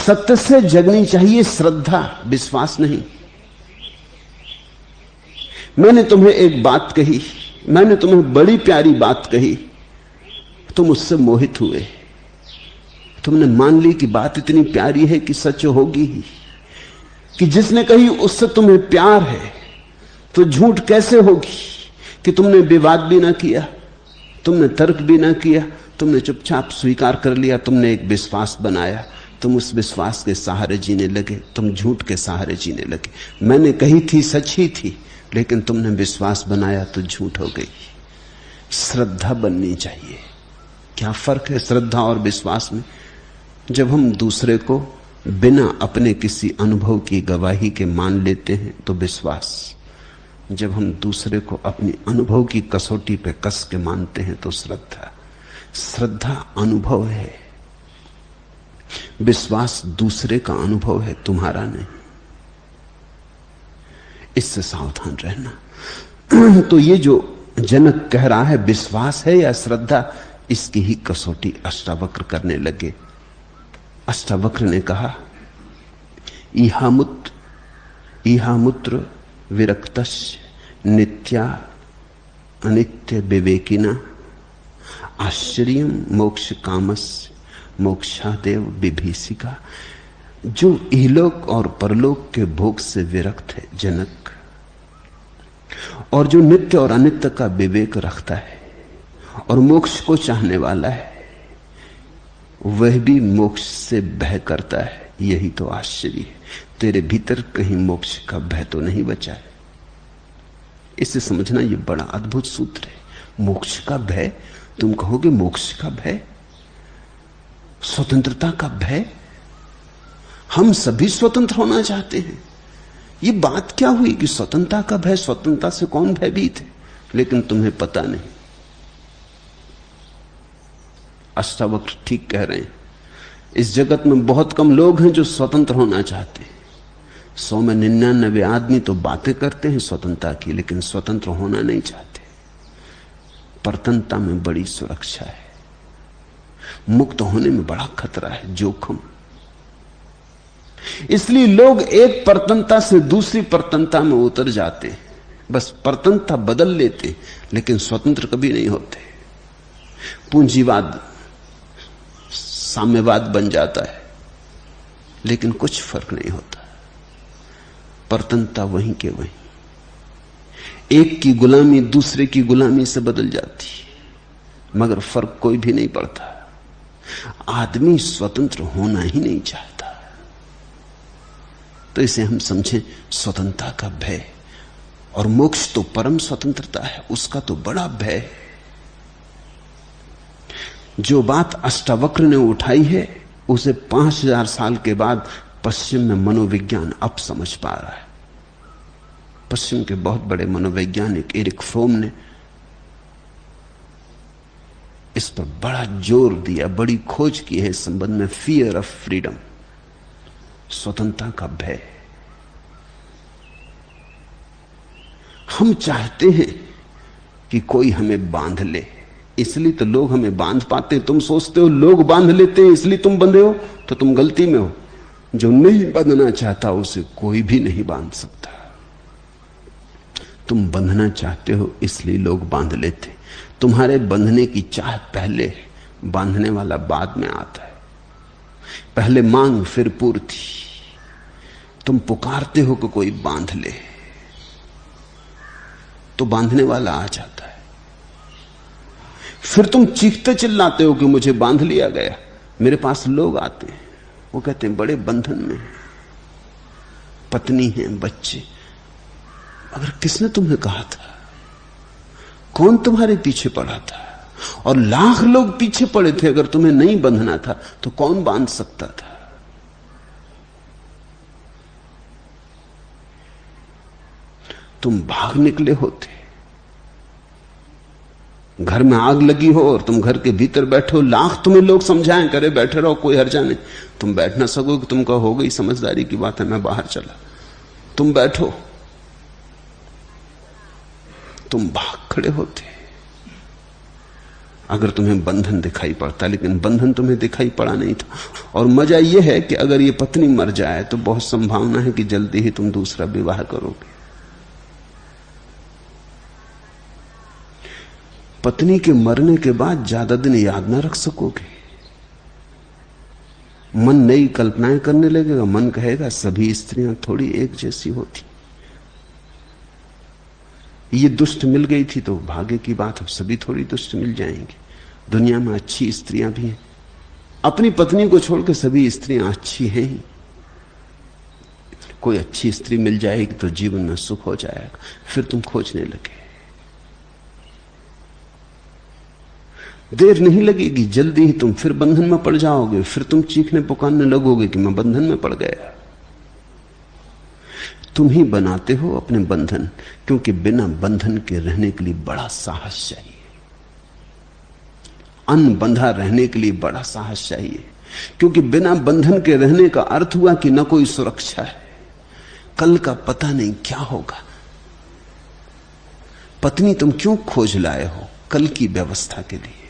सत्य से जगनी चाहिए श्रद्धा, विश्वास नहीं। मैंने तुम्हें एक बात कही, मैंने तुम्हें बड़ी प्यारी बात कही, तुम उससे मोहित हुए, तुमने मान ली कि बात इतनी प्यारी है कि सच होगी ही, कि जिसने कही उससे तुम्हें प्यार है, तो झूठ कैसे होगी कि तुमने विवाद भी ना किया, तुमने तर्क भी ना किया, तुमने चुपचाप स्वीकार कर लिया, तुमने एक विश्वास बनाया, तुम उस विश्वास के सहारे जीने लगे, तुम झूठ के सहारे जीने लगे। मैंने कही थी सच ही थी, लेकिन तुमने विश्वास बनाया तो झूठ हो गई। श्रद्धा बननी चाहिए। क्या फर्क है श्रद्धा और विश्वास में? जब हम दूसरे को बिना अपने किसी अनुभव की गवाही के मान लेते हैं तो विश्वास, जब हम दूसरे को अपनी अनुभव की कसौटी पे कस के मानते हैं तो श्रद्धा। श्रद्धा अनुभव है, विश्वास दूसरे का अनुभव है, तुम्हारा नहीं। इससे सावधान रहना। तो ये जो जनक कह रहा है विश्वास है या श्रद्धा, इसकी ही कसौटी अष्टावक्र करने लगे। अष्टावक्र ने कहा इहामुत्र विरक्तस्य नित्या अनित्य विवेकिना आश्चर्यम मोक्ष कामस्य मोक्षादेव विभीषिका। जो इहलोक और परलोक के भोग से विरक्त है जनक, और जो नित्य और अनित्य का विवेक रखता है और मोक्ष को चाहने वाला है, वह भी मोक्ष से भय करता है। यही तो आश्चर्य है, तेरे भीतर कहीं मोक्ष का भय तो नहीं बचा है। इसे समझना यह बड़ा अद्भुत सूत्र है। मोक्ष का भय, तुम कहोगे मोक्ष का भय, स्वतंत्रता का भय। हम सभी स्वतंत्र होना चाहते हैं। ये बात क्या हुई कि स्वतंत्रता का भय? स्वतंत्रता से कौन भयभीत है? लेकिन तुम्हें पता नहीं। अष्टावक्र ठीक कह रहे हैं। इस जगत में बहुत कम लोग हैं जो स्वतंत्र होना चाहते हैं। 100 में 99 आदमी तो बातें करते हैं स्वतंत्रता की, लेकिन स्वतंत्र होना नहीं चाहते। परतंत्रता में बड़ी सुरक्षा है, मुक्त होने में बड़ा खतरा है, जोखिम। इसलिए लोग एक परतंत्रता से दूसरी परतंत्रता में उतर जाते हैं, बस परतंत्रता बदल लेते, लेकिन स्वतंत्र कभी नहीं होते। पूंजीवाद साम्यवाद बन जाता है, लेकिन कुछ फर्क नहीं होता। परतंत्रता वहीं के वहीं, एक की गुलामी दूसरे की गुलामी से बदल जाती, मगर फर्क कोई भी नहीं पड़ता। आदमी स्वतंत्र होना ही नहीं चाहता। तो इसे हम समझें स्वतंत्रता का भय। और मोक्ष तो परम स्वतंत्रता है, उसका तो बड़ा भय है। जो बात अष्टावक्र ने उठाई है, उसे 5000 साल के बाद पश्चिम में मनोविज्ञान अब समझ पा रहा है। पश्चिम के बहुत बड़े मनोवैज्ञानिक एरिक फ्रोम ने इस पर बड़ा जोर दिया, बड़ी खोज की है इस संबंध में। फियर ऑफ फ्रीडम, स्वतंत्रता का भय। हम चाहते हैं कि कोई हमें बांध ले, इसलिए तो लोग हमें बांध पाते हैं। तुम सोचते हो लोग बांध लेते हैं इसलिए तुम बंधे हो, तो तुम गलती में हो। जो नहीं बंधना चाहता उसे कोई भी नहीं बांध सकता। तुम बंधना चाहते हो इसलिए लोग बांध लेते। तुम्हारे बंधने की चाह पहले, बांधने वाला बाद में आता है। पहले मांग फिर पूर्ति। तुम पुकारते हो कि कोई बांध ले, तो बांधने वाला आ जाता है। फिर तुम चीखते चिल्लाते हो कि मुझे बांध लिया गया। मेरे पास लोग आते हैं, वो कहते हैं बड़े बंधन में, पत्नी है, बच्चे। अगर किसने तुम्हें कहा था? कौन तुम्हारे पीछे पड़ा था? और लाख लोग पीछे पड़े थे। अगर तुम्हें नहीं बंधना था तो कौन बांध सकता था? तुम भाग निकले होते। घर में आग लगी हो और तुम घर के भीतर बैठे हो, लाख तुम्हें लोग समझाएं, करे बैठे रहो, कोई हर्जा नहीं। तुम बैठ ना सको कि तुम कहो हो गई समझदारी की बात है, मैं बाहर चला। तुम बैठो, तुम भाग खड़े होते। अगर तुम्हें बंधन दिखाई पड़ता, लेकिन बंधन तुम्हें दिखाई पड़ा नहीं था। और मजा यह है कि अगर ये पत्नी मर जाए तो बहुत संभावना है कि जल्दी ही तुम दूसरा विवाह करोगे। पत्नी के मरने के बाद ज्यादा दिन याद ना रख सकोगे। मन नई कल्पनाएं करने लगेगा, मन कहेगा सभी स्त्रियां थोड़ी एक जैसी होती, ये दुष्ट मिल गई थी तो भाग्य की बात, अब सभी थोड़ी दुष्ट मिल जाएंगी। दुनिया में अच्छी स्त्रियां भी हैं, अपनी पत्नी को छोड़कर सभी स्त्रियां अच्छी हैं ही। कोई अच्छी स्त्री मिल जाएगी तो जीवन में सुख हो जाएगा, फिर तुम खोजने लगे। देर नहीं लगेगी, जल्दी ही तुम फिर बंधन में पड़ जाओगे, फिर तुम चीखने पुकारने लगोगे कि मैं बंधन में पड़ गया। तुम ही बनाते हो अपने बंधन, क्योंकि बिना बंधन के रहने के लिए बड़ा साहस चाहिए, अनबंधा रहने के लिए बड़ा साहस चाहिए। क्योंकि बिना बंधन के रहने का अर्थ हुआ कि न कोई सुरक्षा है, कल का पता नहीं क्या होगा। पत्नी तुम क्यों खोज लाए हो? कल की व्यवस्था के लिए।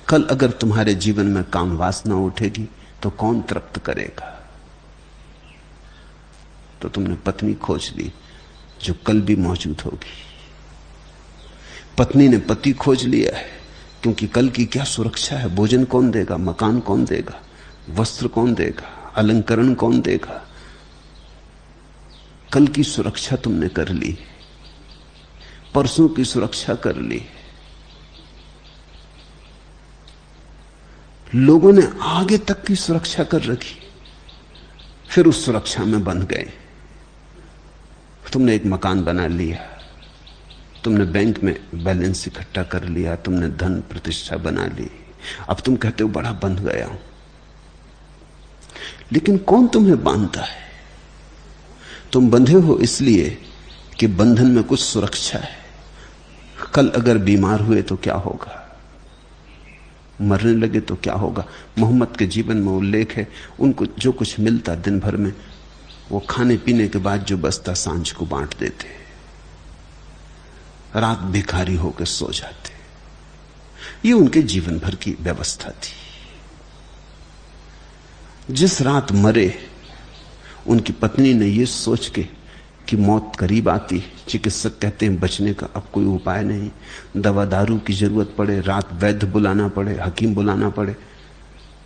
कल अगर तुम्हारे जीवन में काम वासना उठेगी तो कौन तृप्त करेगा? तो तुमने पत्नी खोज ली जो कल भी मौजूद होगी। पत्नी ने पति खोज लिया है, क्योंकि कल की क्या सुरक्षा है? भोजन कौन देगा? मकान कौन देगा? वस्त्र कौन देगा? अलंकरण कौन देगा? कल की सुरक्षा तुमने कर ली, परसों की सुरक्षा कर ली। लोगों ने आगे तक की सुरक्षा कर रखी, फिर उस सुरक्षा में बंध गए। तुमने एक मकान बना लिया, तुमने बैंक में बैलेंस इकट्ठा कर लिया, तुमने धन प्रतिष्ठा बना ली, अब तुम कहते हो बड़ा बंध गया हूं। लेकिन कौन तुम्हें बांधता है? तुम बंधे हो इसलिए कि बंधन में कुछ सुरक्षा है। कल अगर बीमार हुए तो क्या होगा? मरने लगे तो क्या होगा? मोहम्मद के जीवन में उल्लेख है, उनको जो कुछ मिलता दिन भर में वो खाने पीने के बाद जो बचता सांझ को बांट देते, रात भिखारी होकर सो जाते। ये उनके जीवन भर की व्यवस्था थी। जिस रात मरे, उनकी पत्नी ने यह सोच के कि मौत करीब आती, चिकित्सक कहते हैं बचने का अब कोई उपाय नहीं, दवा दारू की जरूरत पड़े, रात वैद्य बुलाना पड़े, हकीम बुलाना पड़े,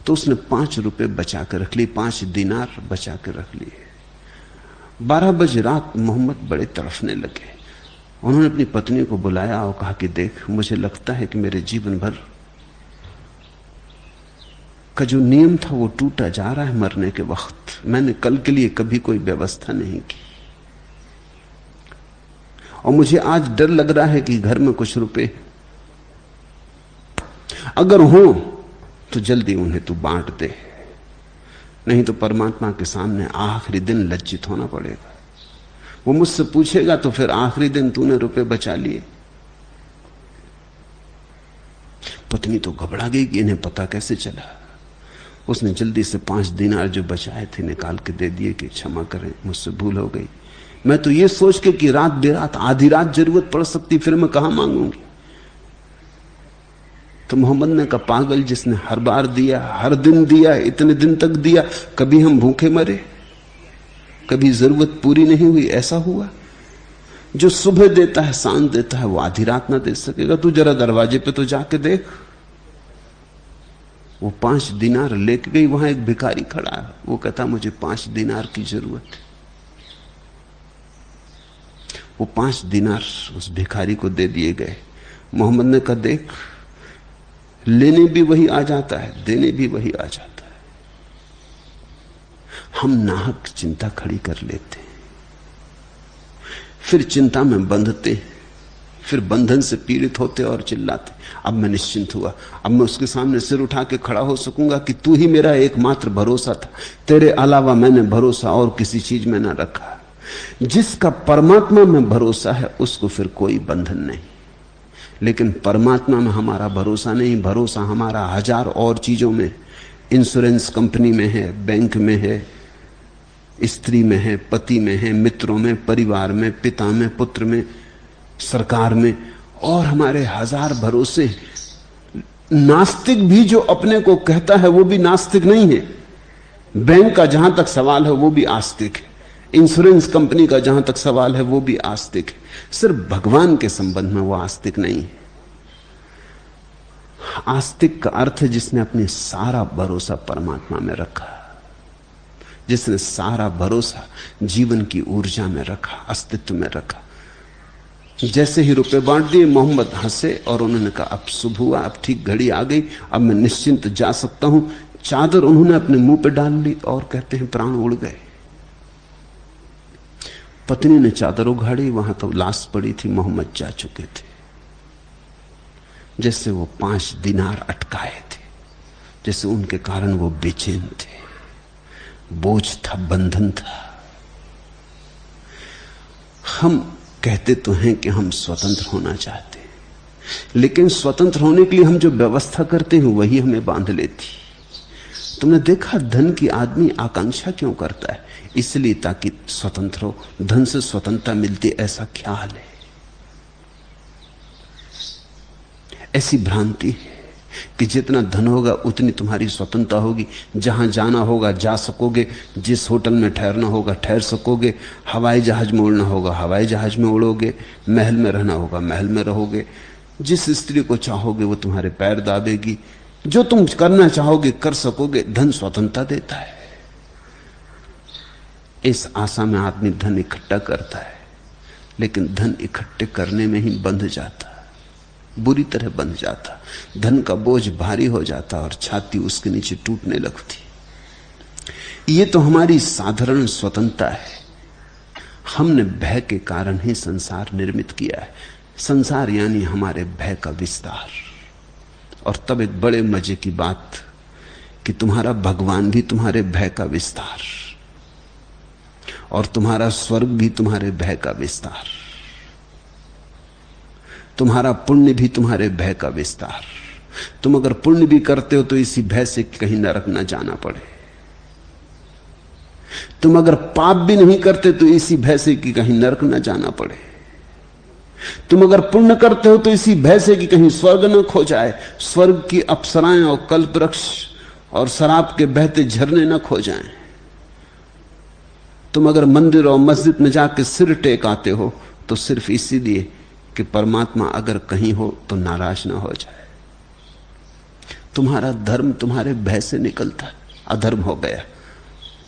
तो उसने 5 रुपए बचा कर रख लिए, 5 दिनार बचा कर रख लिए। 12 बजे रात मोहम्मद बड़े तड़फने लगे। उन्होंने अपनी पत्नी को बुलाया और कहा कि देख, मुझे लगता है कि मेरे जीवन भर का जो नियम था वो टूटा जा रहा है। मरने के वक्त मैंने कल के लिए कभी कोई व्यवस्था नहीं की, और मुझे आज डर लग रहा है कि घर में कुछ रुपए अगर हो तो जल्दी उन्हें तू बांट दे, नहीं तो परमात्मा के सामने आखिरी दिन लज्जित होना पड़ेगा। वो मुझसे पूछेगा तो फिर आखिरी दिन तूने रुपए बचा लिए। पत्नी तो घबरा गई कि इन्हें पता कैसे चला। उसने जल्दी से 5 दिनार जो बचाए थे निकाल के दे दिए कि क्षमा करें, मुझसे भूल हो गई। मैं तो ये सोच के कि रात बेरात आधी रात जरूरत पड़ सकती, फिर मैं कहां मांगूंगी। तो मोहम्मद ने कहा पागल, जिसने हर बार दिया, हर दिन दिया, इतने दिन तक दिया, कभी हम भूखे मरे, कभी जरूरत पूरी नहीं हुई, ऐसा हुआ? जो सुबह देता है सांझ देता है वो आधी रात ना दे सकेगा? तू जरा दरवाजे पे तो जाके देख। वो 5 दिनार लेके गई, वहां एक भिखारी खड़ा है, वो कहता मुझे 5 दिनार की जरूरत है। वो 5 दिनार उस भिखारी को दे दिए गए। मोहम्मद ने कहा देख, लेने भी वही आ जाता है, देने भी वही आ जाता है। हम नाहक चिंता खड़ी कर लेते, फिर चिंता में बंधते, फिर बंधन से पीड़ित होते और चिल्लाते। अब मैं निश्चिंत हुआ, अब मैं उसके सामने सिर उठा के खड़ा हो सकूंगा कि तू ही मेरा एकमात्र भरोसा था, तेरे अलावा मैंने भरोसा और किसी चीज में ना रखा। जिसका परमात्मा में भरोसा है उसको फिर कोई बंधन नहीं। लेकिन परमात्मा में हमारा भरोसा नहीं, भरोसा हमारा 1000 और चीजों में, इंश्योरेंस कंपनी में है, बैंक में है, स्त्री में है, पति में है, मित्रों में, परिवार में, पिता में, पुत्र में, सरकार में, और हमारे 1000 भरोसे। नास्तिक भी जो अपने को कहता है वो भी नास्तिक नहीं है। बैंक का जहां तक सवाल है वो भी आस्तिक है, इंश्योरेंस कंपनी का जहां तक सवाल है वो भी आस्तिक है। सिर्फ भगवान के संबंध में वो आस्तिक नहीं है। आस्तिक का अर्थ है जिसने अपनी सारा भरोसा परमात्मा में रखा, जिसने सारा भरोसा जीवन की ऊर्जा में रखा, अस्तित्व में रखा। जैसे ही रुपए बांट दिए, मोहम्मद हंसे और उन्होंने कहा अब शुभ हुआ, अब ठीक घड़ी आ गई, अब मैं निश्चिंत जा सकता हूं। चादर उन्होंने अपने मुंह पे डाल ली और कहते हैं प्राण उड़ गए। पत्नी ने चादर उघाड़ी, वहां तो लाश पड़ी थी, मोहम्मद जा चुके थे। जैसे वो 5 दिनार अटकाए थे, जैसे उनके कारण वो बेचैन थे, बोझ था, बंधन था। हम कहते तो हैं कि हम स्वतंत्र होना चाहते हैं, लेकिन स्वतंत्र होने के लिए हम जो व्यवस्था करते हैं वही हमें बांध लेती। तुमने देखा धन की आदमी आकांक्षा क्यों करता है? इसलिए ताकि स्वतंत्र हो, धन से स्वतंत्रता मिलती, ऐसा ख्याल है, ऐसी भ्रांति है कि जितना धन होगा उतनी तुम्हारी स्वतंत्रता होगी। जहां जाना होगा जा सकोगे, जिस होटल में ठहरना होगा ठहर सकोगे, हवाई जहाज में उड़ना होगा हवाई जहाज में उड़ोगे, महल में रहना होगा महल में रहोगे, जिस स्त्री को चाहोगे वो तुम्हारे पैर दाबेगी, जो तुम करना चाहोगे कर सकोगे। धन स्वतंत्रता देता है। इस आशा में आदमी धन इकट्ठा करता है, लेकिन धन इकट्ठे करने में ही बंध जाता, बुरी तरह बंध जाता। धन का बोझ भारी हो जाता और छाती उसके नीचे टूटने लगती। ये तो हमारी साधारण स्वतंत्रता है। हमने भय के कारण ही संसार निर्मित किया है। संसार यानी हमारे भय का विस्तार। और तब एक बड़े मजे की बात कि तुम्हारा भगवान भी तुम्हारे भय का विस्तार, और तुम्हारा स्वर्ग भी तुम्हारे भय का विस्तार, तुम्हारा पुण्य भी तुम्हारे भय का विस्तार। तुम अगर पुण्य भी करते हो तो इसी भय से कहीं नरक ना जाना पड़े। तुम अगर पाप भी नहीं करते तो इसी भय से कि कहीं नरक ना जाना पड़े। तुम अगर पुण्य करते हो तो इसी भय से कि कहीं स्वर्ग न खो जाए, स्वर्ग की अप्सराएं और कल्पवृक्ष और शराब के बहते झरने न खो जाएं। तुम अगर मंदिर और मस्जिद में जाके सिर टेक आते हो तो सिर्फ इसीलिए कि परमात्मा अगर कहीं हो तो नाराज ना हो जाए। तुम्हारा धर्म तुम्हारे भय से निकलता, अधर्म हो गया।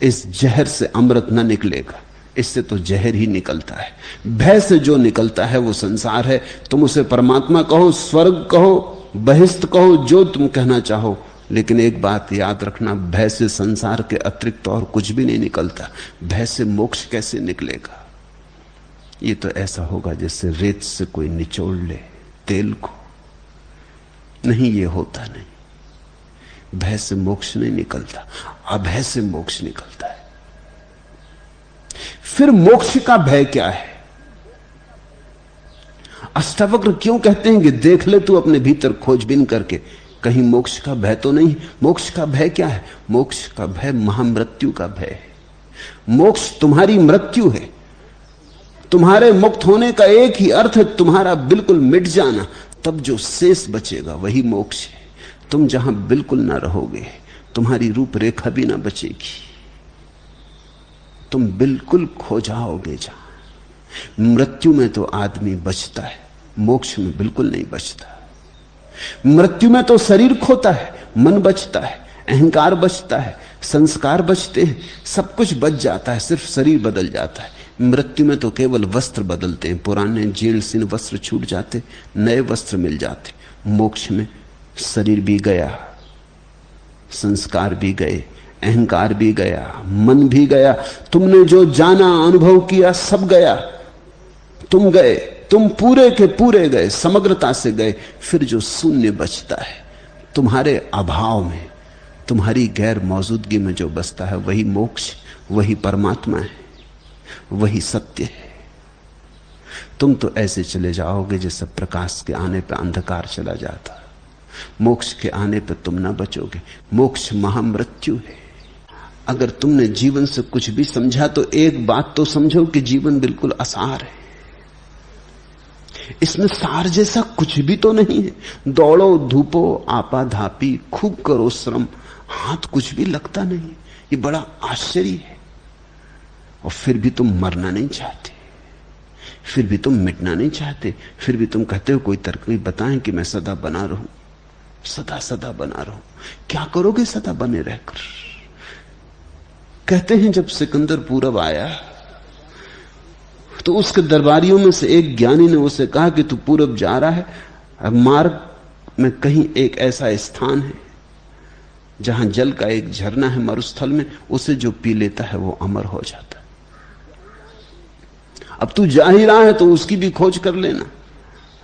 इस जहर से अमृत ना निकलेगा, इससे तो जहर ही निकलता है। भय से जो निकलता है वो संसार है। तुम उसे परमात्मा कहो, स्वर्ग कहो, बहिष्ठ कहो, जो तुम कहना चाहो, लेकिन एक बात याद रखना, भय से संसार के अतिरिक्त और कुछ भी नहीं निकलता। भय से मोक्ष कैसे निकलेगा? ये तो ऐसा होगा जैसे रेत से कोई निचोड़ ले तेल को। नहीं, ये होता नहीं। भय से मोक्ष नहीं निकलता, अभय से मोक्ष निकलता है। फिर मोक्ष का भय क्या है? अष्टावक्र क्यों कहते हैं कि देख ले तू अपने भीतर खोजबीन करके, कहीं मोक्ष का भय तो नहीं। मोक्ष का भय क्या है? मोक्ष का भय महामृत्यु का भय है। मोक्ष तुम्हारी मृत्यु है। तुम्हारे मुक्त होने का एक ही अर्थ है तुम्हारा बिल्कुल मिट जाना। तब जो शेष बचेगा वही मोक्ष है। तुम जहां बिल्कुल ना रहोगे, तुम्हारी रूपरेखा भी ना बचेगी, तुम बिल्कुल खो जाओगे। जहां मृत्यु में तो आदमी बचता है, मोक्ष में बिल्कुल नहीं बचता। मृत्यु में तो शरीर खोता है, मन बचता है, अहंकार बचता है, संस्कार बचते हैं, सब कुछ बच जाता है, सिर्फ शरीर बदल जाता है। मृत्यु में तो केवल वस्त्र बदलते हैं, पुराने जीर्ण शीर्ण वस्त्र छूट जाते, नए वस्त्र मिल जाते। मोक्ष में शरीर भी गया, संस्कार भी गए, अहंकार भी गया, मन भी गया। तुमने जो जाना, अनुभव किया, सब गया। तुम गए, तुम पूरे के पूरे गए, समग्रता से गए। फिर जो शून्य बचता है तुम्हारे अभाव में, तुम्हारी गैर मौजूदगी में जो बचता है, वही मोक्ष, वही परमात्मा है, वही सत्य है। तुम तो ऐसे चले जाओगे जैसे प्रकाश के आने पर अंधकार चला जाता। मोक्ष के आने पर तुम ना बचोगे। मोक्ष महामृत्यु है। अगर तुमने जीवन से कुछ भी समझा तो एक बात तो समझो कि जीवन बिल्कुल असार है। इसमें सार जैसा कुछ भी तो नहीं है। दौड़ो धूपो आपाधापी, खूब करो श्रम, हाथ कुछ भी लगता नहीं। ये बड़ा आश्चर्य है। और फिर भी तुम मरना नहीं चाहते, फिर भी तुम मिटना नहीं चाहते, फिर भी तुम कहते हो कोई तरकीब बताएं कि मैं सदा बना रहूं, सदा सदा बना रहूं। क्या करोगे सदा बने रहकर? कहते हैं जब सिकंदर पूरब आया तो उसके दरबारियों में से एक ज्ञानी ने उसे कहा कि तू पूरब जा रहा है, अब मार्ग में कहीं एक ऐसा स्थान है जहां जल का एक झरना है मरुस्थल में, उसे जो पी लेता है वो अमर हो जाता है। अब तू जा ही रहा है तो उसकी भी खोज कर लेना,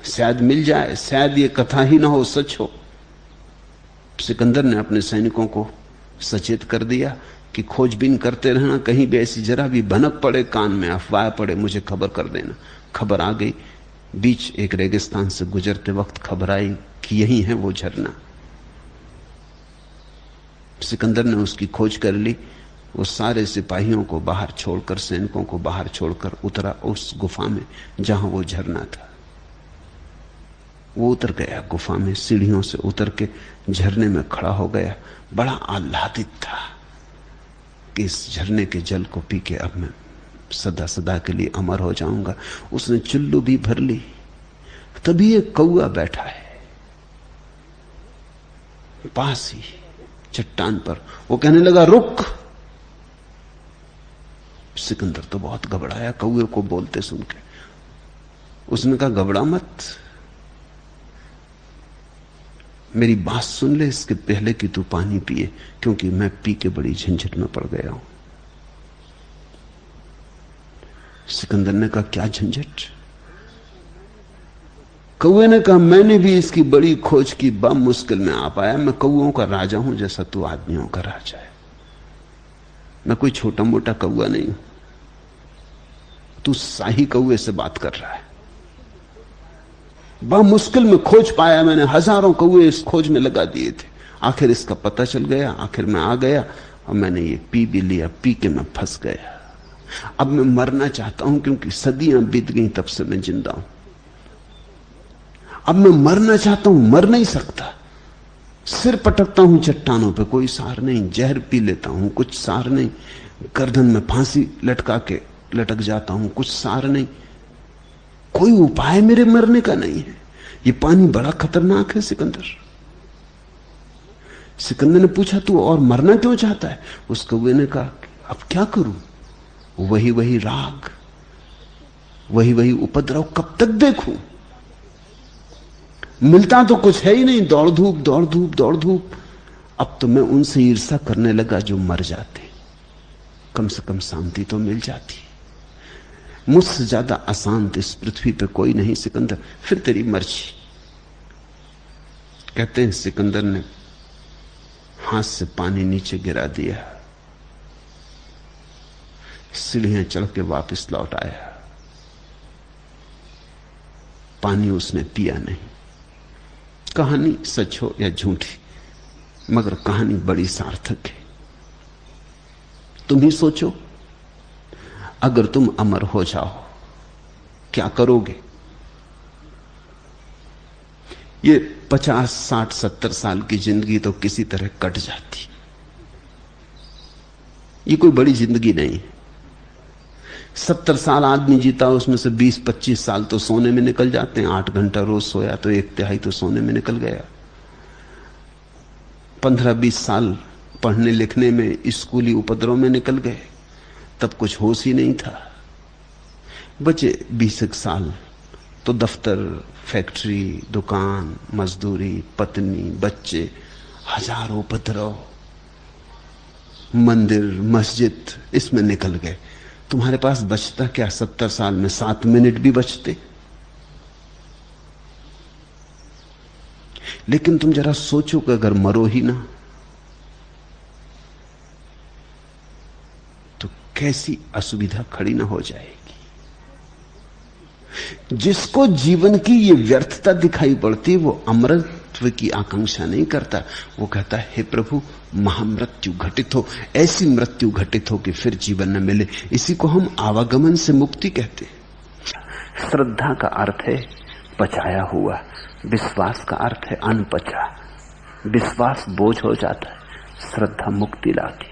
शायद मिल जाए, शायद ये कथा ही ना हो, सच हो। सिकंदर ने अपने सैनिकों को सचेत कर दिया कि खोजबीन करते रहना, कहीं भी ऐसी जरा भी भनक पड़े, कान में अफवाह पड़े, मुझे खबर कर देना। खबर आ गई। बीच एक रेगिस्तान से गुजरते वक्त खबर आई कि यही है वो झरना। सिकंदर ने उसकी खोज कर ली। वो सारे सिपाहियों को बाहर छोड़कर, सैनिकों को बाहर छोड़कर उतरा उस गुफा में जहां वो झरना था। वो उतर गया गुफा में, सीढ़ियों से उतर के झरने में खड़ा हो गया। बड़ा आह्लादित था कि इस झरने के जल को पी के अब मैं सदा सदा के लिए अमर हो जाऊंगा। उसने चुल्लू भी भर ली। तभी एक कौआ बैठा है पास ही चट्टान पर। वो कहने लगा रुक। सिकंदर तो बहुत घबराया कौए को बोलते सुन के। उसने कहा घबरा मत, मेरी बात सुन ले इसके पहले कि तू पानी पिए, क्योंकि मैं पी के बड़ी झंझट में पड़ गया हूं। सिकंदर ने कहा क्या झंझट? कौए ने कहा मैंने भी इसकी बड़ी खोज की, बम मुश्किल में आ पाया। मैं कौओं का राजा हूं जैसा तू आदमियों का राजा है। मैं कोई छोटा मोटा कौआ नहीं हूं। तू शाही कौए से बात कर रहा है। बड़ा मुश्किल में खोज पाया मैंने, हजारों कौए इस खोज में लगा दिए थे। आखिर इसका पता चल गया, आखिर मैं आ गया और मैंने ये पी भी लिया। पी के मैं फंस गया। अब मैं मरना चाहता हूं क्योंकि सदियां बीत गई तब से मैं जिंदा हूं। अब मैं मरना चाहता हूं, मर नहीं सकता। सिर पटकता हूं चट्टानों पे, कोई सार नहीं। जहर पी लेता हूं, कुछ सार नहीं। गर्दन में फांसी लटका के लटक जाता हूं, कुछ सार नहीं। कोई उपाय मेरे मरने का नहीं है। ये पानी बड़ा खतरनाक है सिकंदर। सिकंदर ने पूछा तू और मरना क्यों चाहता है? उस कौवे ने कहा अब क्या करूं, वही वही राग, वही वही उपद्रव कब तक देखूं? मिलता तो कुछ है ही नहीं, दौड़ धूप दौड़ धूप दौड़ धूप। अब तो मैं उनसे ईर्ष्या करने लगा जो मर जाते, कम से कम शांति तो मिल जाती। मुझसे ज्यादा अशांत इस पृथ्वी पे कोई नहीं सिकंदर, फिर तेरी मर्जी। कहते हैं सिकंदर ने हाथ से पानी नीचे गिरा दिया, सीढ़ियां चढ़ के वापस लौट आया। पानी उसने पिया नहीं। कहानी सच हो या झूठी, मगर कहानी बड़ी सार्थक है। तुम ही सोचो, अगर तुम अमर हो जाओ क्या करोगे? ये 50, 60, 70 साल की जिंदगी तो किसी तरह कट जाती। ये कोई बड़ी जिंदगी नहीं है। 70 साल आदमी जीता, उसमें से 20-25 साल तो सोने में निकल जाते हैं। 8 घंटा रोज सोया तो 1/3 तो सोने में निकल गया। 15-20 साल पढ़ने लिखने में, स्कूली उपद्रव में निकल गए, तब कुछ होश ही नहीं था। बचे 20 साल तो दफ्तर, फैक्ट्री, दुकान, मजदूरी, पत्नी, बच्चे, हजारों उपद्रव, मंदिर, मस्जिद, इसमें निकल गए। तुम्हारे पास बचता क्या? 70 साल में 7 मिनट भी बचते। लेकिन तुम जरा सोचो कि अगर मरो ही ना तो कैसी असुविधा खड़ी ना हो जाएगी। जिसको जीवन की ये व्यर्थता दिखाई पड़ती, वो अमरत्व की आकांक्षा नहीं करता। वो कहता है हे प्रभु, महामृत्यु घटित हो, ऐसी मृत्यु घटित हो कि फिर जीवन न मिले। इसी को हम आवागमन से मुक्ति कहते हैं। श्रद्धा का अर्थ है पचाया हुआ। विश्वास का अर्थ है अनपचा। विश्वास बोझ हो जाता है, श्रद्धा मुक्ति लाती।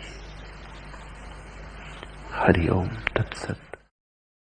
हरि ओम तत्सत।